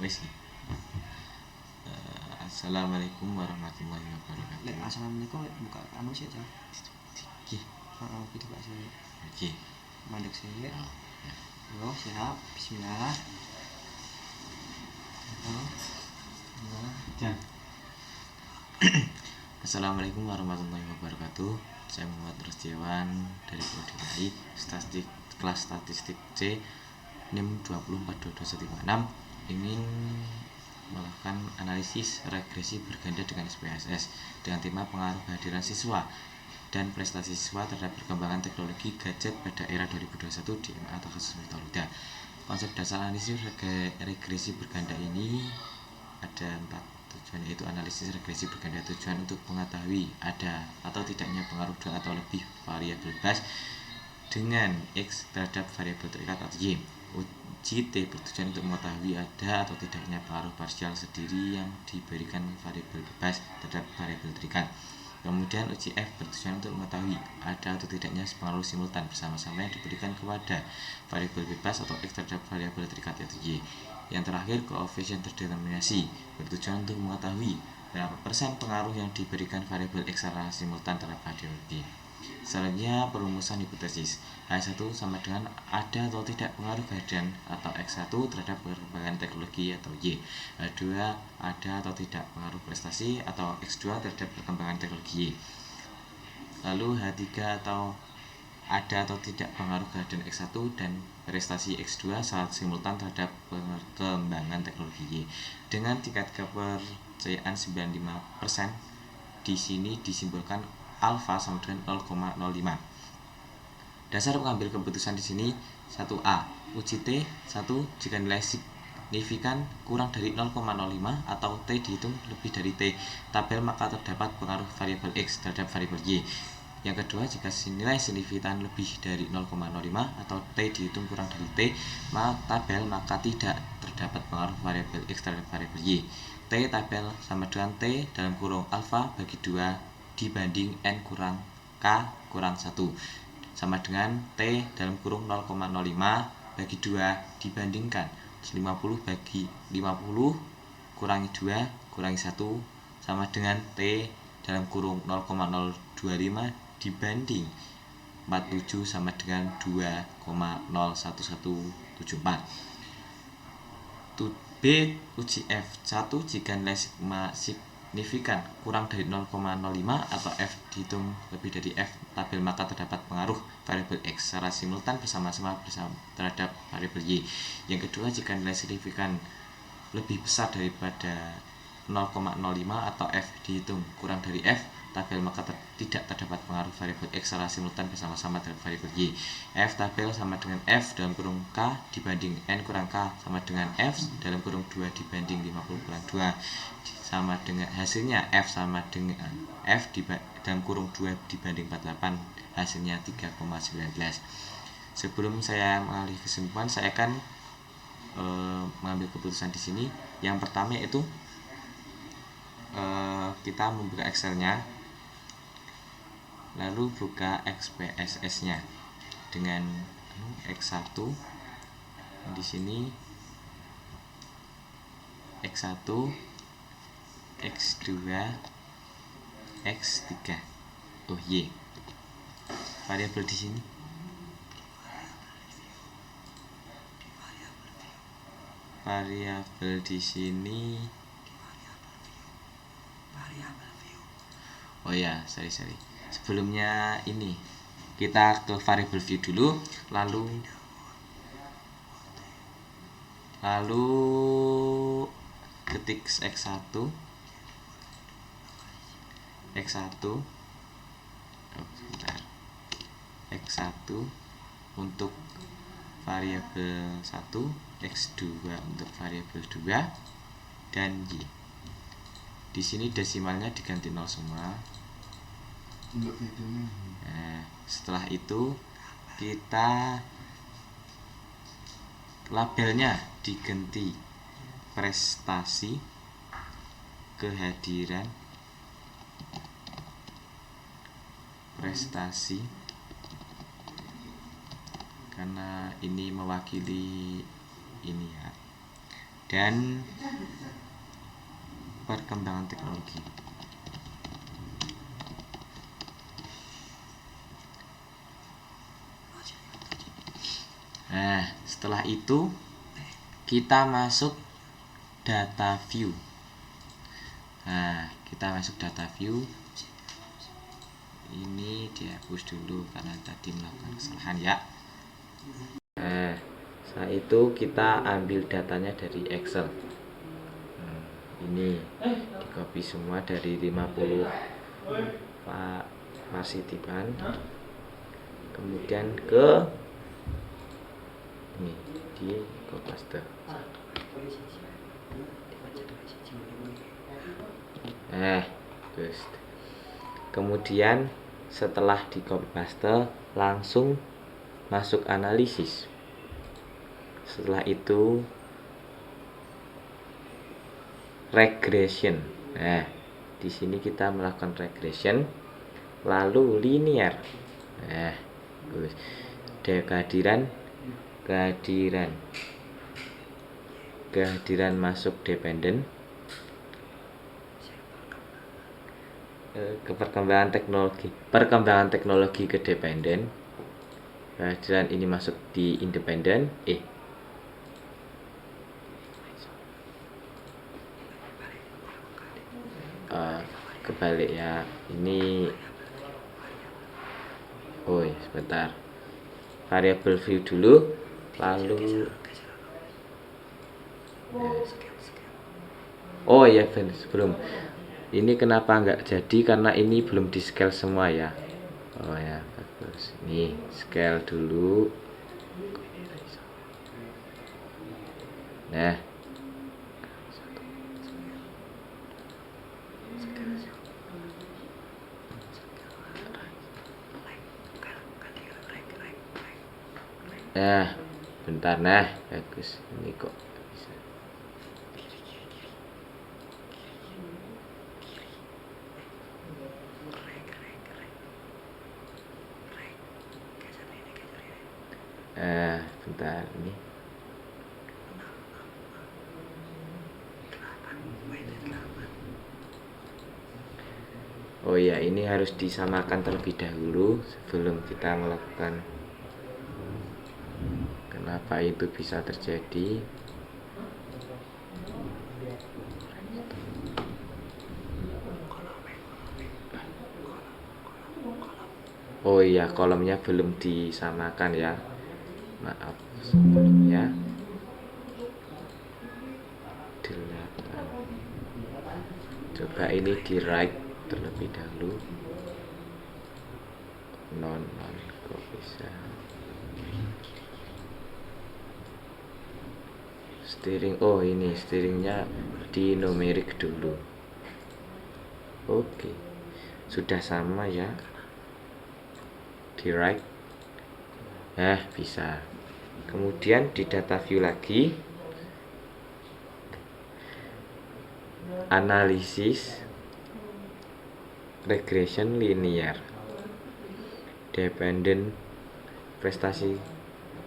Wes. Assalamualaikum warahmatullahi Lek wabarakatuh. assalamualaikum lek buka anu sih ta. Oke. Heeh, buka sih. Oke. Mandek sih. Ya. Yo, siap. Bismillah. Ya. Assalamualaikum warahmatullahi wabarakatuh. Saya Muhammad Rusdiawan dari Prodi DKI Statistik kelas Statistik C NIM 2422156 ingin melakukan analisis regresi berganda dengan SPSS dengan tema pengaruh kehadiran siswa dan prestasi siswa terhadap perkembangan teknologi gadget pada era 2021 di MA atau kasus Miktaluda. Konsep dasar analisis regresi berganda ini ada 4 tujuan, yaitu analisis regresi berganda tujuan untuk mengetahui ada atau tidaknya pengaruh 2 atau lebih variabel bebas dengan X terhadap variabel terikat atau Y. Uji T bertujuan untuk mengetahui ada atau tidaknya pengaruh parsial sendiri yang diberikan variabel bebas terhadap variabel terikat. Kemudian uji F bertujuan untuk mengetahui ada atau tidaknya pengaruh simultan bersama-sama yang diberikan kepada variabel bebas atau X terhadap variabel terikat yaitu Y. Yang terakhir, koefisien terdeterminasi bertujuan untuk mengetahui berapa persen pengaruh yang diberikan variabel X secara simultan terhadap variabel Y. Selanjutnya, perumusan hipotesis. H1 sama dengan ada atau tidak pengaruh kehadiran atau X1 terhadap perkembangan teknologi atau Y. H2 ada atau tidak pengaruh prestasi atau X2 terhadap perkembangan teknologi Y. Lalu H3 atau ada atau tidak pengaruh kehadiran X1 dan prestasi X2 saat simultan terhadap perkembangan teknologi Y. Dengan tingkat kepercayaan 95%, di sini disimbolkan alfa sama dengan 0,05. Dasar pengambil keputusan di sini 1A. Uji T 1 jika nilai signifikan kurang dari 0,05 atau T dihitung lebih dari T tabel maka terdapat pengaruh variabel X terhadap variabel Y. Yang kedua, jika nilai signifikan lebih dari 0,05 atau T dihitung kurang dari T tabel maka tidak terdapat pengaruh variabel X terhadap variabel Y. T tabel sama dengan T dalam kurung alfa bagi 2 dibanding N kurang K kurang 1 sama dengan T dalam kurung 0,05 bagi 2 dibandingkan 50 bagi 50 kurangi 2 kurangi 1 sama dengan T dalam kurung 0,025 dibanding 47 sama dengan 2,01174. B. Uji F1 jika nilai signifikan kurang dari 0,05 atau F dihitung lebih dari F tabel maka terdapat pengaruh variabel X secara simultan bersama-sama terhadap variabel Y. Yang kedua, jika nilai signifikan lebih besar daripada 0,05 atau F dihitung kurang dari F tabel maka tidak terdapat pengaruh variabel X secara simultan bersama-sama dengan variabel Y. F tabel sama dengan F dalam kurung K dibanding N kurang K sama dengan F dalam kurung 2 dibanding 50 kurang 2 sama dengan hasilnya F sama dengan F dalam kurung 2 dibanding 48 hasilnya 3,19. Sebelum saya mengalih kesimpulan, saya akan mengambil keputusan di sini. Yang pertama yaitu kita membuka Excelnya, lalu buka SPSS-nya dengan X1 di sini, X1, X2, X3. Oh Y. Variabel di sini. Variabel di sini. Oh ya, sorry. Sebelumnya ini kita ke variabel view dulu, lalu ketik X1 X1 untuk variabel 1, X2 untuk variabel 2 dan Y. Di sini desimalnya diganti 0 semua. Setelah itu kita labelnya diganti prestasi kehadiran karena ini mewakili ini ya. Dan perkembangan teknologi. Nah, setelah itu kita masuk data view. Nah, kita masuk data view. Ini dihapus dulu karena tadi melakukan kesalahan ya. Nah, setelah itu kita ambil datanya dari Excel. Ini di copy semua dari 50 partisipan, kemudian ke ini di copy. Terus kemudian setelah di copy paste langsung masuk analisis. Setelah itu regression. Nah, di sini kita melakukan regression, lalu linear. Nah, terus kehadiran masuk dependent, perkembangan teknologi ke dependent, kehadiran ini masuk di independent, kebalik ya, ini sebentar, variable view dulu, lalu sebelum ini kenapa nggak jadi, karena ini belum di scale semua ya. Bagus, ini scale dulu. Nah, bentar, bagus, ini kok bisa. Bentar, ini ini harus disamakan terlebih dahulu sebelum kita melakukan. Kenapa itu bisa terjadi? Kolomnya belum disamakan ya, maaf sebelumnya. 8. Coba ini di write terlebih dahulu. Non kok bisa. Steering, ini steeringnya di numerik dulu. Oke, sudah sama ya, di right. Bisa. Kemudian di data view lagi, analisis, regression linear, dependent, prestasi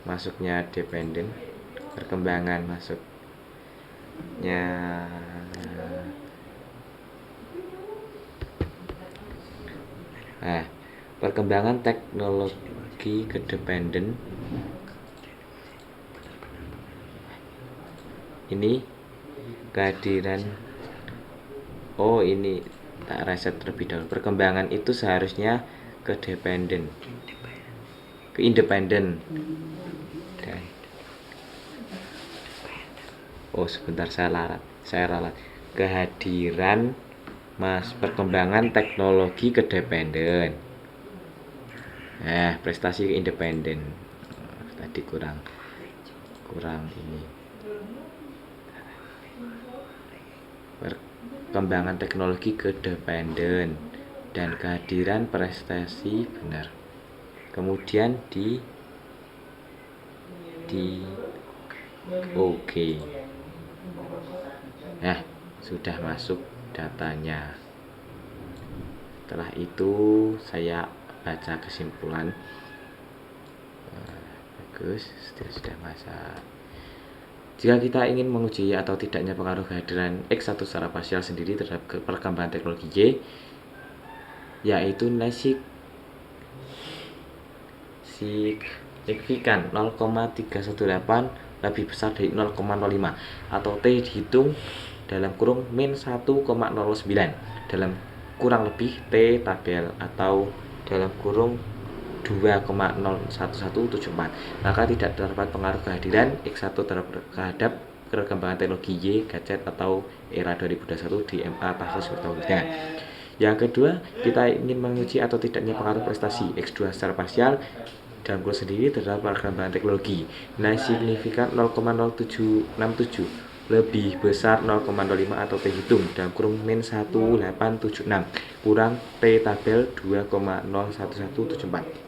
masuknya dependent, perkembangan masuknya perkembangan teknologi ke dependent. Ini kehadiran ini tak reset terlebih dahulu. Perkembangan itu seharusnya ke dependent, ke independent. Dan sebentar, saya ralat. Kehadiran perkembangan teknologi ke dependent. Prestasi ke independent. Tadi kurang ini. Perkembangan teknologi ke dependent dan kehadiran prestasi benar. Kemudian di oke. Sudah masuk datanya. Setelah itu saya baca kesimpulan. Bagus, sudah masak. Jika kita ingin menguji atau tidaknya pengaruh kehadiran X1 secara parsial sendiri terhadap perkembangan teknologi Y, yaitu nilai signifikan 0,318 lebih besar dari 0,05 atau T dihitung dalam kurung min 1,09 dalam kurang lebih T tabel atau dalam kurung 2,01174, maka tidak terdapat pengaruh kehadiran X1 terhadap perkembangan teknologi Y, gadget atau era 2021 di MA Tahus Wirtauhuda. Yang kedua, kita ingin menguji atau tidaknya pengaruh prestasi X2 secara parsial dalam kurung sendiri terhadap perkembangan teknologi. Nilai signifikan 0,767 lebih besar 0,05 atau T hitung dalam kurung min 1876 kurang T tabel 2,01174,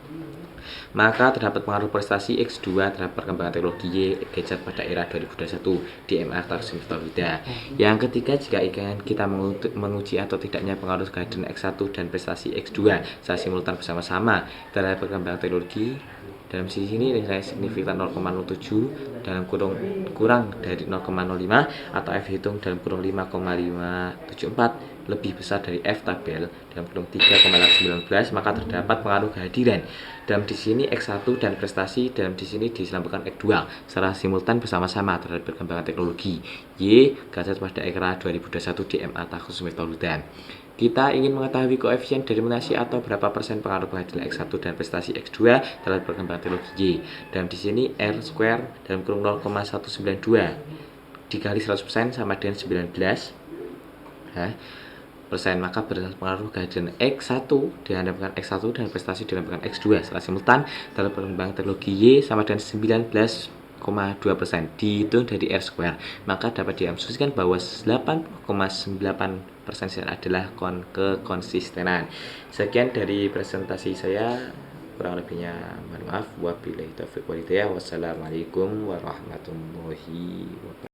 maka terdapat pengaruh prestasi X2 terhadap perkembangan teknologi Y gadget pada era 2021 di MA Tahus Wirtauhuda. Yang ketiga, jika ingin kita menguji atau tidaknya pengaruh kehadiran X1 dan prestasi X2 secara simultan bersama-sama terhadap perkembangan teknologi, dalam sisi ini nilai signifikan 0,07 dalam kurang dari 0,05 atau F hitung dalam kurung 5,574 lebih besar dari F tabel dalam kurung 3,19, maka terdapat pengaruh kehadiran dalam di sini X1 dan prestasi dalam di sini disambungkan X2 secara simultan bersama-sama terhadap perkembangan teknologi Y gadget pada era 2021 di MA Tahus Wirtauhuda. Kita ingin mengetahui koefisien determinasi atau berapa persen pengaruh kehadiran X1 dan prestasi X2 dalam perkembangan teknologi Y. Dan di sini R square dalam kurung 0,192 dikali 100% sama dengan 19 persen, maka berdasarkan pengaruh kehadiran X1 dihadapkan X1 dan prestasi dihadapkan X2 secara simultan dalam perkembangan teknologi Y sama dengan 19,2% dihitung dari R square, maka dapat diasumsikan bahwa 8,98% adalah kekonsistenan. Sekian dari presentasi saya, kurang lebihnya mohon maaf. Wabillahi taufiq wal hidayah. Wassalamualaikum warahmatullahi wabarakatuh.